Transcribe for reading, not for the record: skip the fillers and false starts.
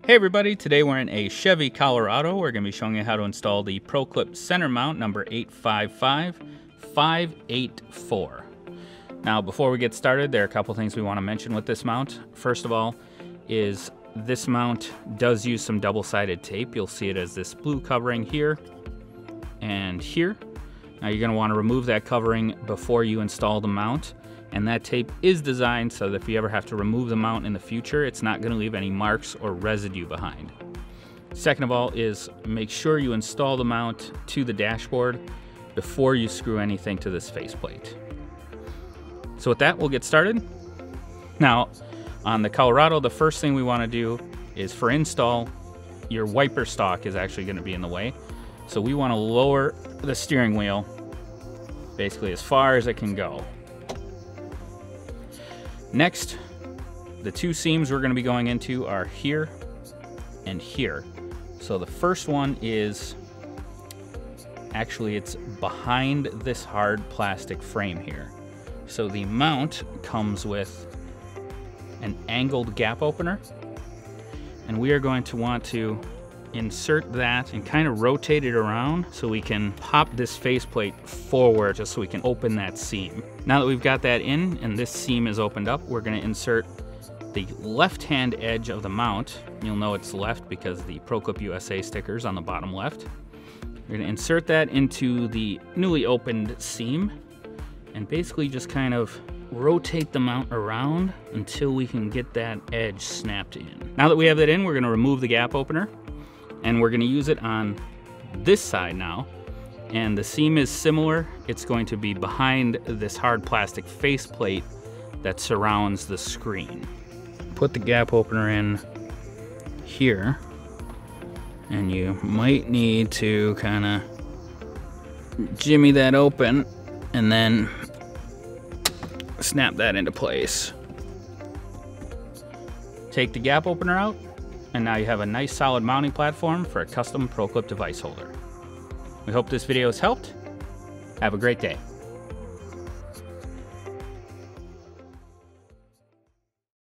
Hey everybody, today we're in a Chevy Colorado. We're going to be showing you how to install the ProClip center mount number 855584. Now before we get started, there are a couple things we want to mention with this mount. First of all is this mount does use some double-sided tape. You'll see it as this blue covering here and here. Now you're going to want to remove that covering before you install the mount. And that tape is designed so that if you ever have to remove the mount in the future, it's not going to leave any marks or residue behind. Second of all is make sure you install the mount to the dashboard before you screw anything to this faceplate. So with that, we'll get started. Now, on the Colorado, the first thing we want to do is for install, your wiper stalk is actually going to be in the way. So we want to lower the steering wheel basically as far as it can go. Next, the two seams we're going to be going into are here and here. So the first one is, actually it's behind this hard plastic frame here. So the mount comes with an angled gap opener, and we are going to want to insert that and kind of rotate it around so we can pop this faceplate forward just so we can open that seam. Now that we've got that in and this seam is opened up, we're going to insert the left-hand edge of the mount. You'll know it's left because the ProClip USA sticker's on the bottom left. We're going to insert that into the newly opened seam and basically just kind of rotate the mount around until we can get that edge snapped in. Now that we have that in, we're going to remove the gap opener. And we're going to use it on this side now. And the seam is similar. It's going to be behind this hard plastic faceplate that surrounds the screen. Put the gap opener in here. And you might need to kind of jimmy that open and then snap that into place. Take the gap opener out. And now you have a nice solid mounting platform for a custom ProClip device holder. We hope this video has helped. Have a great day.